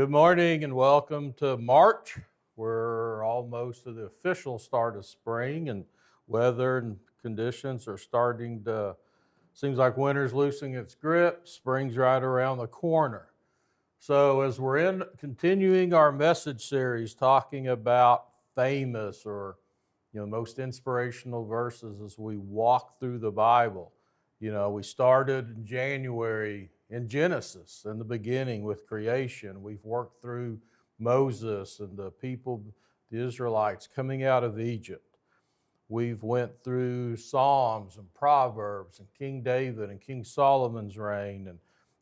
Good morning and welcome to March. We're almost to the official start of spring, and weather and conditions are starting to, seems like winter's loosening its grip, spring's right around the corner. So as we're continuing our message series talking about famous or most inspirational verses as we walk through the Bible. We started in January in Genesis, in the beginning with creation. We've worked through Moses and the people, the Israelites coming out of Egypt. We've went through Psalms and Proverbs and King David and King Solomon's reign.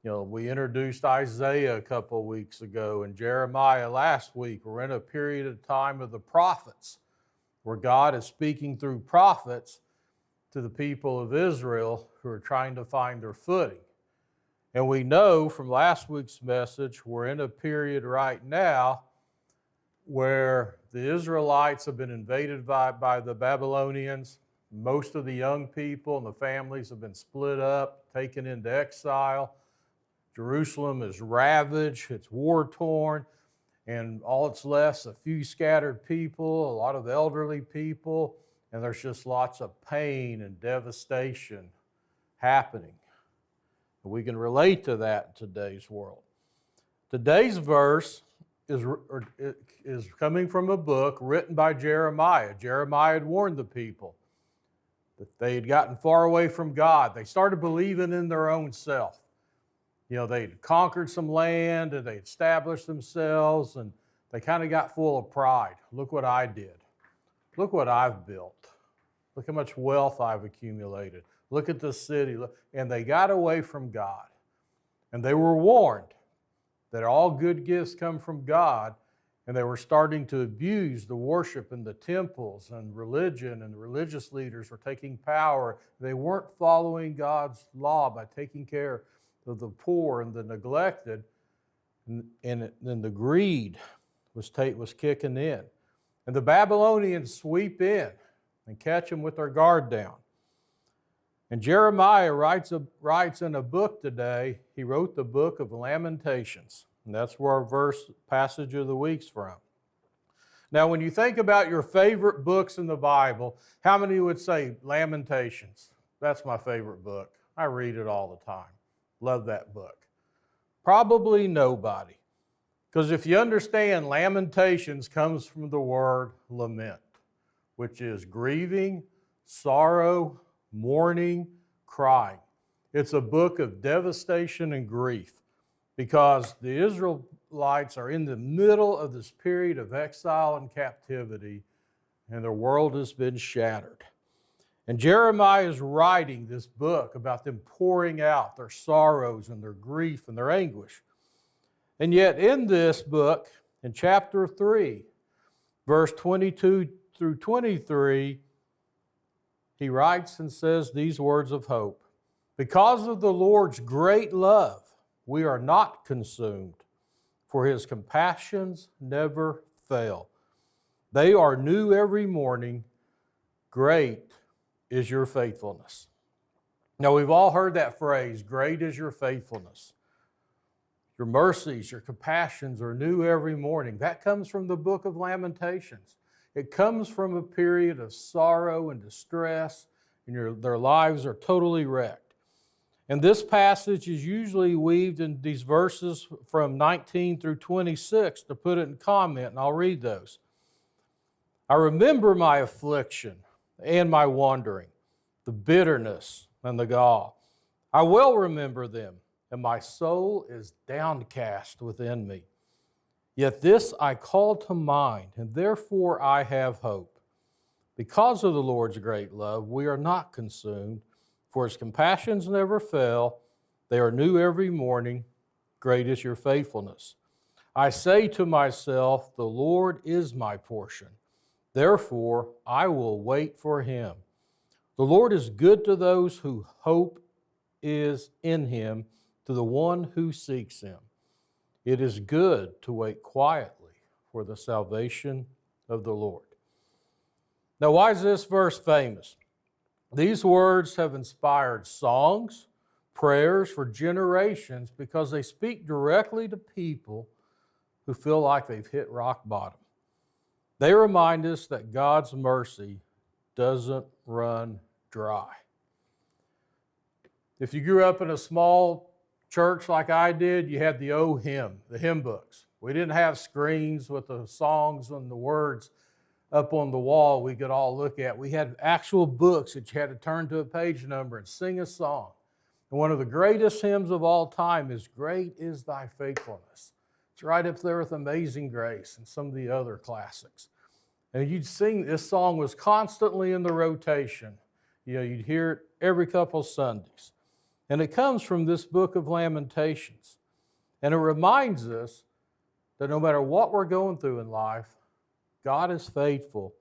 And we introduced Isaiah a couple of weeks ago and Jeremiah last week. We're in a period of time of the prophets, where God is speaking through prophets to the people of Israel who are trying to find their footing. And we know from last week's message, we're in a period right now where the Israelites have been invaded by the Babylonians. Most of the young people and the families have been split up, taken into exile. Jerusalem is ravaged, it's war-torn, and all that's left is a few scattered people, a lot of elderly people, and there's just lots of pain and devastation happening. We can relate to that in today's world. Today's verse is coming from a book written by Jeremiah. Jeremiah had warned the people that they had gotten far away from God. They started believing in their own self. They'd conquered some land and they established themselves, and they kind of got full of pride. Look what I did. Look what I've built. Look how much wealth I've accumulated. Look at the city. And they got away from God. And they were warned that all good gifts come from God, and they were starting to abuse the worship in the temples and religion, and the religious leaders were taking power. They weren't following God's law by taking care of the poor and the neglected, and then the greed was kicking in. And the Babylonians sweep in and catch them with their guard down. And Jeremiah writes in a book today. He wrote the book of Lamentations, and that's where our passage of the week's from. Now, when you think about your favorite books in the Bible, how many would say Lamentations? That's my favorite book. I read it all the time. Love that book. Probably nobody. Because if you understand, Lamentations comes from the word lament, which is grieving, sorrow, mourning, crying. It's a book of devastation and grief because the Israelites are in the middle of this period of exile and captivity, and their world has been shattered. And Jeremiah is writing this book about them pouring out their sorrows and their grief and their anguish. And yet in this book, in chapter 3, verse 22 through 23, he writes and says these words of hope. Because of the Lord's great love, we are not consumed, for his compassions never fail. They are new every morning. Great is your faithfulness. Now, we've all heard that phrase, great is your faithfulness. Your mercies, your compassions are new every morning. That comes from the book of Lamentations. It comes from a period of sorrow and distress, and their lives are totally wrecked. And this passage is usually weaved in these verses from 19 through 26 to put it in comment, and I'll read those. I remember my affliction and my wandering, the bitterness and the gall. I well remember them, and my soul is downcast within me. Yet this I call to mind, and therefore I have hope. Because of the Lord's great love, we are not consumed, for his compassions never fail. They are new every morning. Great is your faithfulness. I say to myself, the Lord is my portion. Therefore, I will wait for him. The Lord is good to those whose hope is in him, to the one who seeks him. It is good to wait quietly for the salvation of the Lord. Now, why is this verse famous? These words have inspired songs, prayers for generations because they speak directly to people who feel like they've hit rock bottom. They remind us that God's mercy doesn't run dry. If you grew up in a small church like I did, you had the old hymn, the hymn books. We didn't have screens with the songs and the words up on the wall we could all look at. We had actual books that you had to turn to a page number and sing a song. And one of the greatest hymns of all time is "Great is Thy Faithfulness." It's right up there with "Amazing Grace" and some of the other classics. And you'd sing, this song was constantly in the rotation. You'd hear it every couple Sundays. And it comes from this book of Lamentations. And it reminds us that no matter what we're going through in life, God is faithful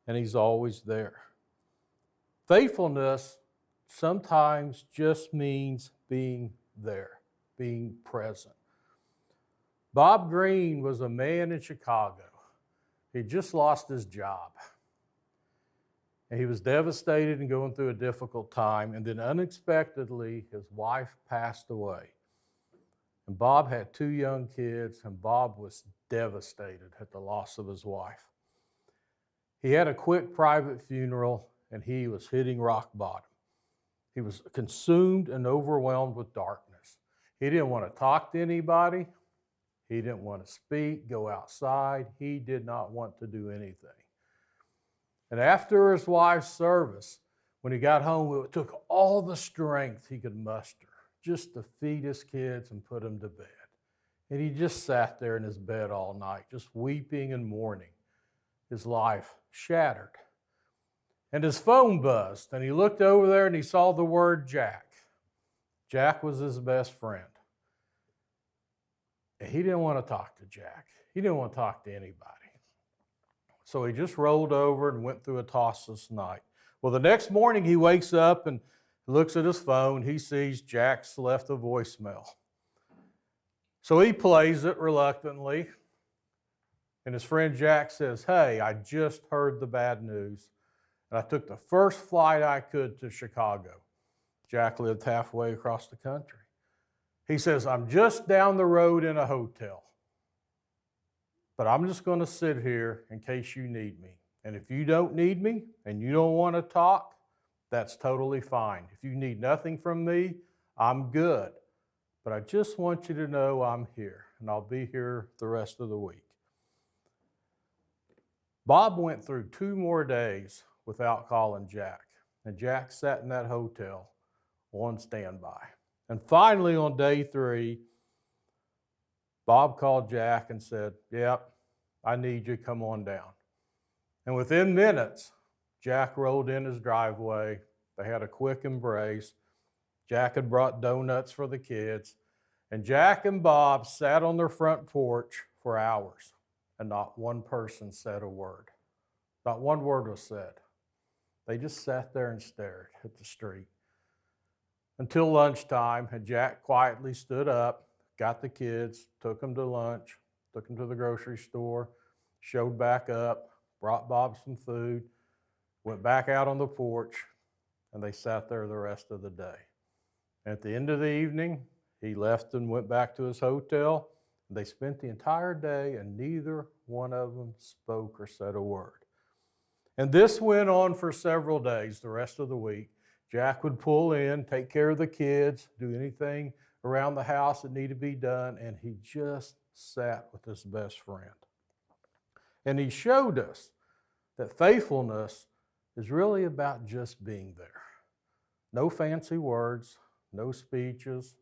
and He's always there. Faithfulness sometimes just means being there, being present. Bob Green was a man in Chicago. He just lost his job. And he was devastated and going through a difficult time. And then unexpectedly, his wife passed away. And Bob had 2 young kids, and Bob was devastated at the loss of his wife. He had a quick private funeral, and he was hitting rock bottom. He was consumed and overwhelmed with darkness. He didn't want to talk to anybody. He didn't want to speak, go outside. He did not want to do anything. And after his wife's service, when he got home, it took all the strength he could muster just to feed his kids and put them to bed. And he just sat there in his bed all night, just weeping and mourning, his life shattered. And his phone buzzed, and he looked over there and he saw the word Jack. Jack was his best friend. And he didn't want to talk to Jack. He didn't want to talk to anybody. So he just rolled over and went through a tossless night. Well, the next morning he wakes up and looks at his phone. He sees Jack's left a voicemail. So he plays it reluctantly. And his friend Jack says, "Hey, I just heard the bad news. And I took the first flight I could to Chicago." Jack lived halfway across the country. He says, "I'm just down the road in a hotel. But I'm just going to sit here in case you need me. And if you don't need me and you don't want to talk, that's totally fine. If you need nothing from me, I'm good. But I just want you to know I'm here, and I'll be here the rest of the week." Bob went through 2 more days without calling Jack. And Jack sat in that hotel on standby. And finally, on day 3, Bob called Jack and said, "Yep, I need you, come on down." And within minutes, Jack rolled in his driveway. They had a quick embrace. Jack had brought donuts for the kids. And Jack and Bob sat on their front porch for hours, and not one person said a word. Not one word was said. They just sat there and stared at the street until lunchtime, and Jack quietly stood up, got the kids, took them to lunch, took them to the grocery store, showed back up, brought Bob some food, went back out on the porch, and they sat there the rest of the day. At the end of the evening, he left and went back to his hotel. They spent the entire day, and neither one of them spoke or said a word. And this went on for several days, the rest of the week. Jack would pull in, take care of the kids, do anything around the house that needed to be done, and he just sat with his best friend. And he showed us that faithfulness is really about just being there. No fancy words, no speeches,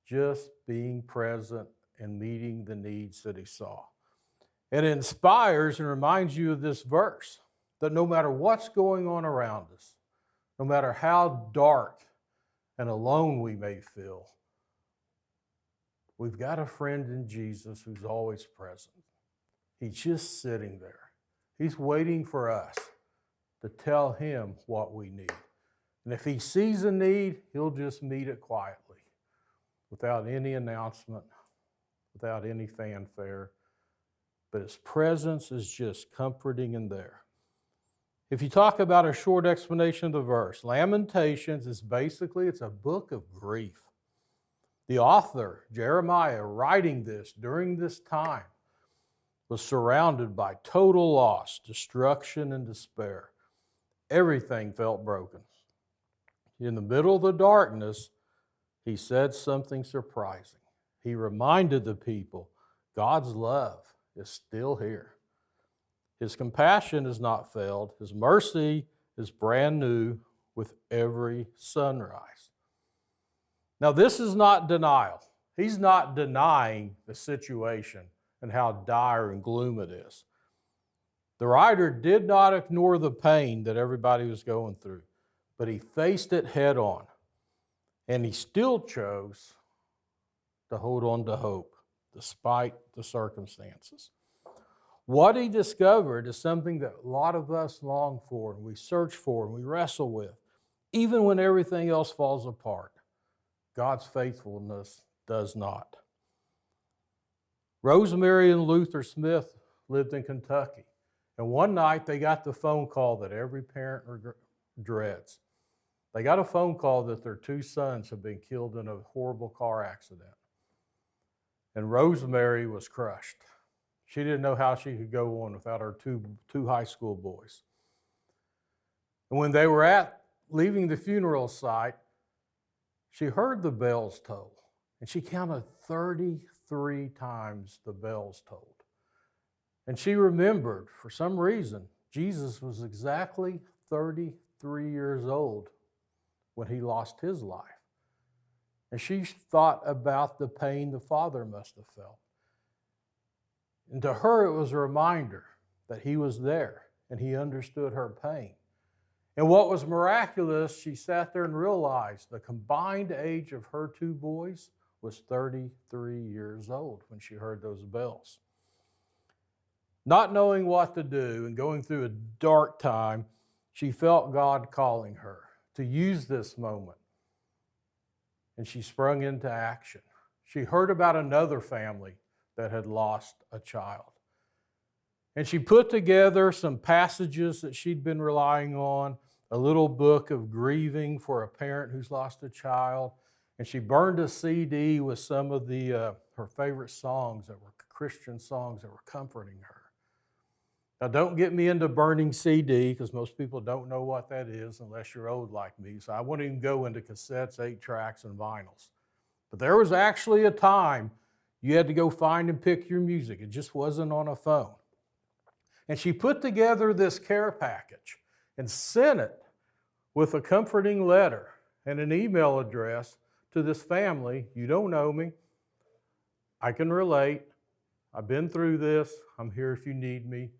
just being present and meeting the needs that he saw. And it inspires and reminds you of this verse, that no matter what's going on around us, no matter how dark and alone we may feel, we've got a friend in Jesus who's always present. He's just sitting there. He's waiting for us to tell him what we need. And if he sees a need, he'll just meet it quietly, without any announcement, without any fanfare. But his presence is just comforting and there. If you talk about a short explanation of the verse, Lamentations is basically, it's a book of grief. The author, Jeremiah, writing this during this time, was surrounded by total loss, destruction, and despair. Everything felt broken. In the middle of the darkness, he said something surprising. He reminded the people God's love is still here. His compassion has not failed. His mercy is brand new with every sunrise. Now, this is not denial. He's not denying the situation and how dire and gloom it is. The writer did not ignore the pain that everybody was going through, but he faced it head on. And he still chose to hold on to hope despite the circumstances. What he discovered is something that a lot of us long for, and we search for, and we wrestle with. Even when everything else falls apart, God's faithfulness does not. Rosemary and Luther Smith lived in Kentucky, and one night they got the phone call that every parent dreads. They got a phone call that their two sons had been killed in a horrible car accident. And Rosemary was crushed. She didn't know how she could go on without her two high school boys. And when they were leaving the funeral site, she heard the bells toll, and she counted 33 times the bells tolled. And she remembered, for some reason, Jesus was exactly 33 years old when he lost his life. And she thought about the pain the Father must have felt. And to her, it was a reminder that he was there and he understood her pain. And what was miraculous, she sat there and realized the combined age of her two boys was 33 years old when she heard those bells. Not knowing what to do and going through a dark time, she felt God calling her to use this moment. And she sprung into action. She heard about another family that had lost a child. And she put together some passages that she'd been relying on, a little book of grieving for a parent who's lost a child, and she burned a CD with some of her favorite songs that were Christian songs that were comforting her. Now, don't get me into burning CD, because most people don't know what that is unless you're old like me, so I won't even go into cassettes, 8 tracks, and vinyls. But there was actually a time you had to go find and pick your music. It just wasn't on a phone. And she put together this care package and sent it with a comforting letter and an email address to this family. You don't know me. I can relate. I've been through this. I'm here if you need me.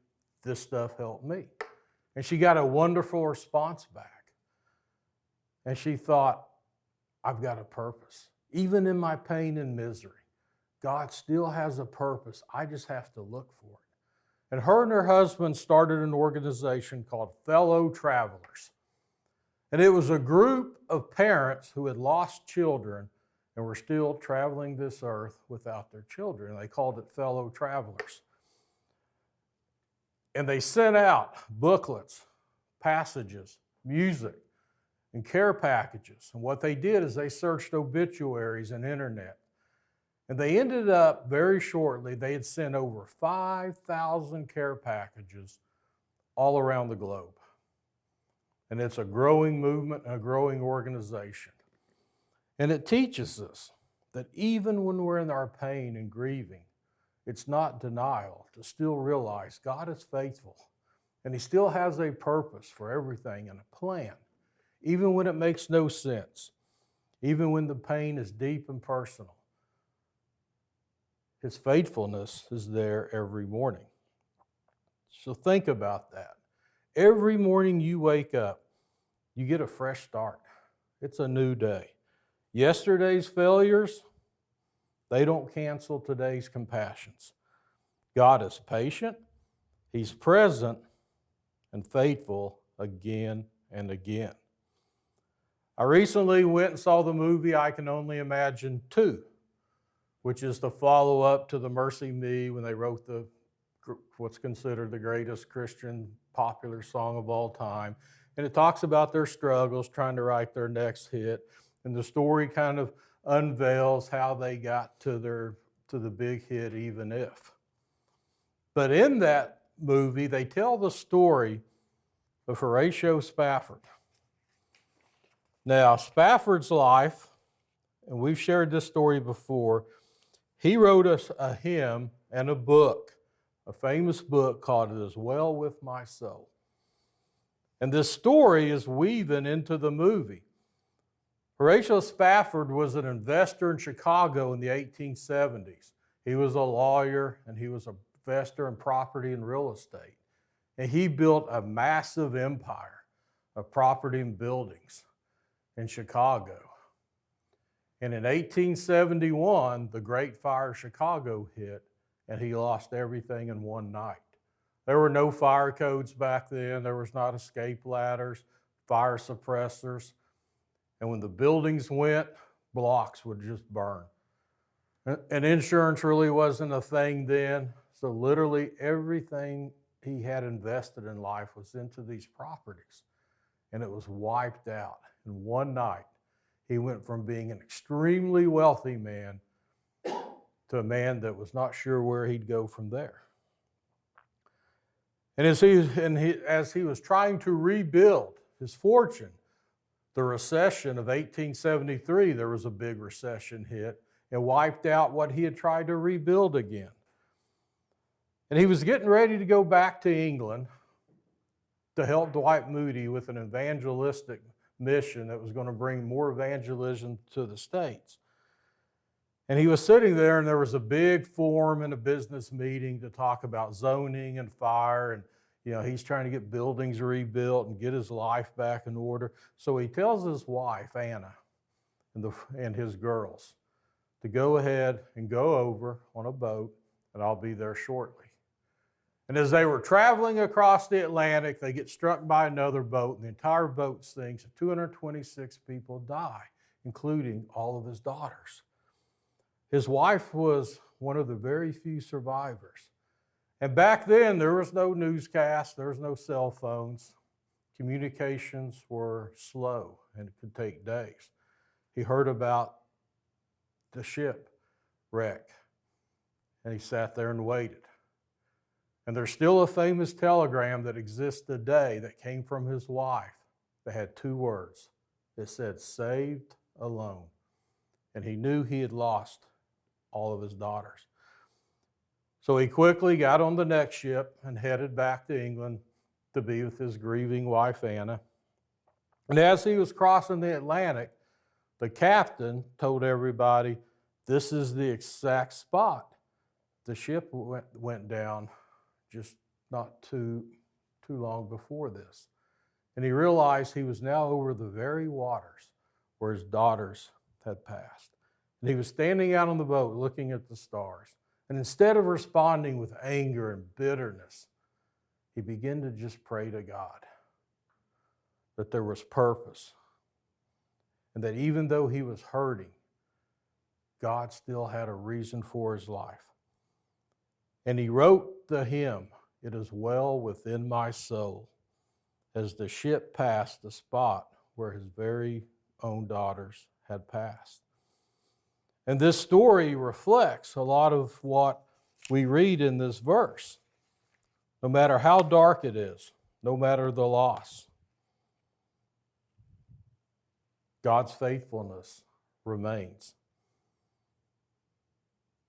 This stuff helped me. And she got a wonderful response back. And she thought, I've got a purpose. Even in my pain and misery, God still has a purpose. I just have to look for it. And her husband started an organization called Fellow Travelers. And it was a group of parents who had lost children and were still traveling this earth without their children. They called it Fellow Travelers. And they sent out booklets, passages, music, and care packages. And what they did is they searched obituaries and internet. And they ended up, very shortly, they had sent over 5,000 care packages all around the globe. And it's a growing movement, a growing organization. And it teaches us that even when we're in our pain and grieving, it's not denial to still realize God is faithful and he still has a purpose for everything and a plan, even when it makes no sense, even when the pain is deep and personal. His faithfulness is there every morning. So think about that. Every morning you wake up, you get a fresh start. It's a new day. Yesterday's failures, they don't cancel today's compassions. God is patient, he's present, and faithful again and again. I recently went and saw the movie I Can Only Imagine 2, which is the follow-up to the Mercy Me when they wrote what's considered the greatest Christian popular song of all time. And it talks about their struggles trying to write their next hit. And the story kind of unveils how they got to the big hit, Even If. But in that movie, they tell the story of Horatio Spafford. Now, Spafford's life, and we've shared this story before, he wrote us a hymn and a book, a famous book called It Is Well With My Soul. And this story is weaving into the movie. Horatio Spafford was an investor in Chicago in the 1870s. He was a lawyer and he was an investor in property and real estate. And he built a massive empire of property and buildings in Chicago. And in 1871, the Great Fire of Chicago hit, and he lost everything in one night. There were no fire codes back then. There was not escape ladders, fire suppressors. And when the buildings went, blocks would just burn. And insurance really wasn't a thing then. So literally everything he had invested in life was into these properties. And it was wiped out in one night. He went from being an extremely wealthy man to a man that was not sure where he'd go from there. And as he was trying to rebuild his fortune, the recession of 1873, there was a big recession hit and wiped out what he had tried to rebuild again. And he was getting ready to go back to England to help Dwight Moody with an evangelistic mission that was going to bring more evangelism to the States. And he was sitting there, and there was a big forum and a business meeting to talk about zoning and fire, and he's trying to get buildings rebuilt and get his life back in order. So he tells his wife, Anna, and his girls to go ahead and go over on a boat, and I'll be there shortly. And as they were traveling across the Atlantic, they get struck by another boat, and the entire boat sinks, and 226 people die, including all of his daughters. His wife was one of the very few survivors. And back then, there was no newscast, there was no cell phones. Communications were slow, and it could take days. He heard about the ship wreck, and he sat there and waited. And there's still a famous telegram that exists today that came from his wife that had two words. It said, "Saved alone." And he knew he had lost all of his daughters. So he quickly got on the next ship and headed back to England to be with his grieving wife, Anna. And as he was crossing the Atlantic, the captain told everybody, this is the exact spot the ship went down just not too long before this. And he realized he was now over the very waters where his daughters had passed. And he was standing out on the boat looking at the stars. And instead of responding with anger and bitterness, he began to just pray to God that there was purpose, and that even though he was hurting, God still had a reason for his life. And he wrote the hymn, "It Is Well Within My Soul," as the ship passed the spot where his very own daughters had passed. And this story reflects a lot of what we read in this verse. No matter how dark it is, no matter the loss, God's faithfulness remains.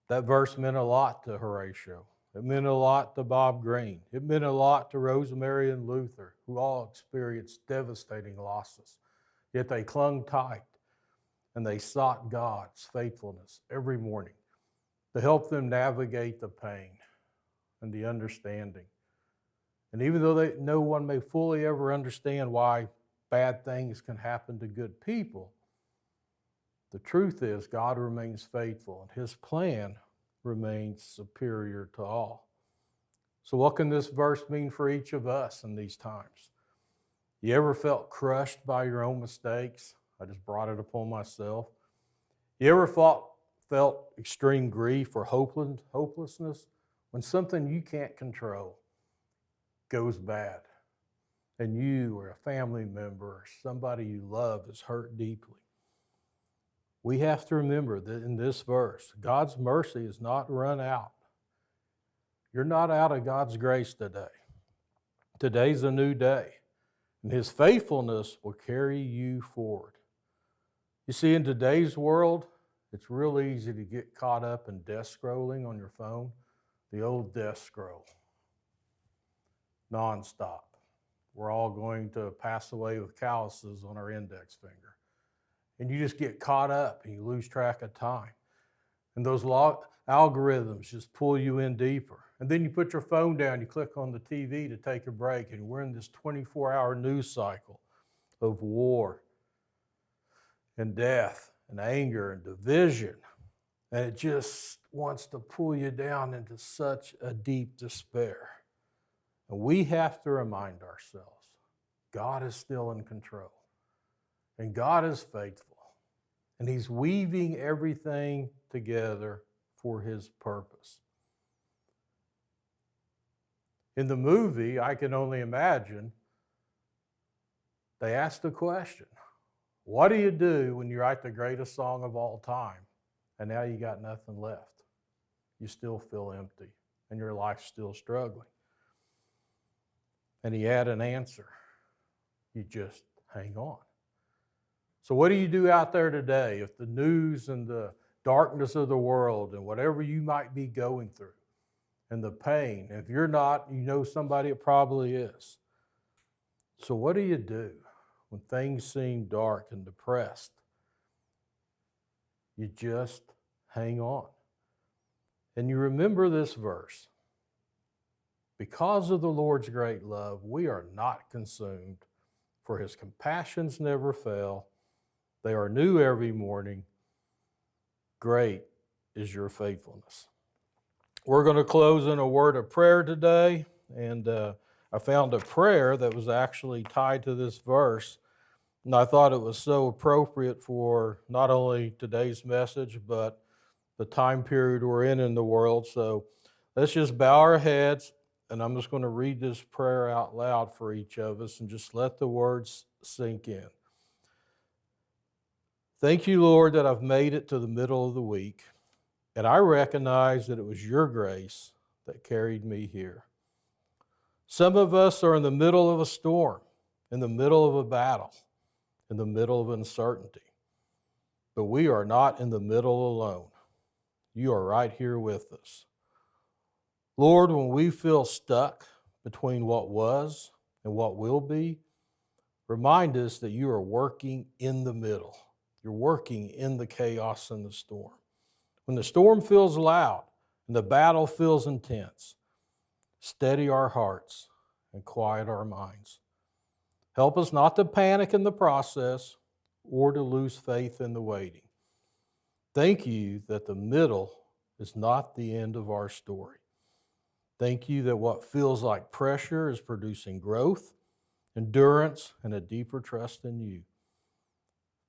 That verse meant a lot to Horatio. It meant a lot to Bob Green. It meant a lot to Rosemary and Luther, who all experienced devastating losses. Yet they clung tight and they sought God's faithfulness every morning to help them navigate the pain and the understanding. And even though no one may fully ever understand why bad things can happen to good people, the truth is God remains faithful and his plan remains superior to all. So what can this verse mean for each of us in these times? You ever felt crushed by your own mistakes? I just brought it upon myself. You ever felt extreme grief or hopelessness when something you can't control goes bad and you or a family member or somebody you love is hurt deeply? we have to remember that in this verse, God's mercy is not run out. You're not out of God's grace today. Today's a new day, and His faithfulness will carry you forward. You see, in today's world, it's real easy to get caught up in death scrolling on your phone, the old death scroll, nonstop. We're all going to pass away with calluses on our index finger. And you just get caught up and you lose track of time. And those algorithms just pull you in deeper. And then you put your phone down, you click on the TV to take a break, and we're in this 24-hour news cycle of war and death and anger and division. And it just wants to pull you down into such a deep despair. And we have to remind ourselves, God is still in control. And God is faithful. And He's weaving everything together for His purpose. In the movie, I can only imagine, they asked the question, what do you do when you write the greatest song of all time and now you got nothing left? You still feel empty and your life's still struggling. And he had an answer. You just hang on. So what do you do out there today if the news and the darkness of the world and whatever you might be going through and the pain, if you're not, you know somebody it probably is. So what do you do when things seem dark and depressed? You just hang on. And you remember this verse. Because of the Lord's great love, we are not consumed, for His compassions never fail. They are new every morning. Great is your faithfulness. We're going to close in a word of prayer today. And I found a prayer that was actually tied to this verse. And I thought it was so appropriate for not only today's message, but the time period we're in the world. So let's just bow our heads. And I'm just going to read this prayer out loud for each of us and just let the words sink in. Thank you, Lord, that I've made it to the middle of the week, and I recognize that it was your grace that carried me here. Some of us are in the middle of a storm, in the middle of a battle, in the middle of uncertainty, but we are not in the middle alone. You are right here with us. Lord, when we feel stuck between what was and what will be, remind us that you are working in the middle. You're working in the chaos and the storm. When the storm feels loud and the battle feels intense, steady our hearts and quiet our minds. Help us not to panic in the process or to lose faith in the waiting. Thank you that the middle is not the end of our story. Thank you that what feels like pressure is producing growth, endurance, and a deeper trust in you.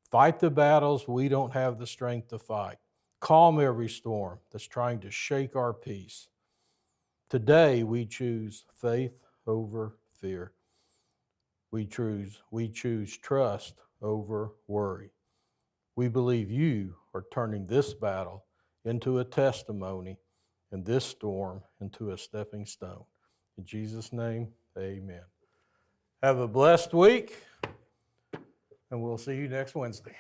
Fight the battles we don't have the strength to fight. Calm every storm that's trying to shake our peace. Today, we choose faith over fear. We choose trust over worry. We believe you are turning this battle into a testimony and this storm into a stepping stone. In Jesus' name, amen. Have a blessed week, and we'll see you next Wednesday.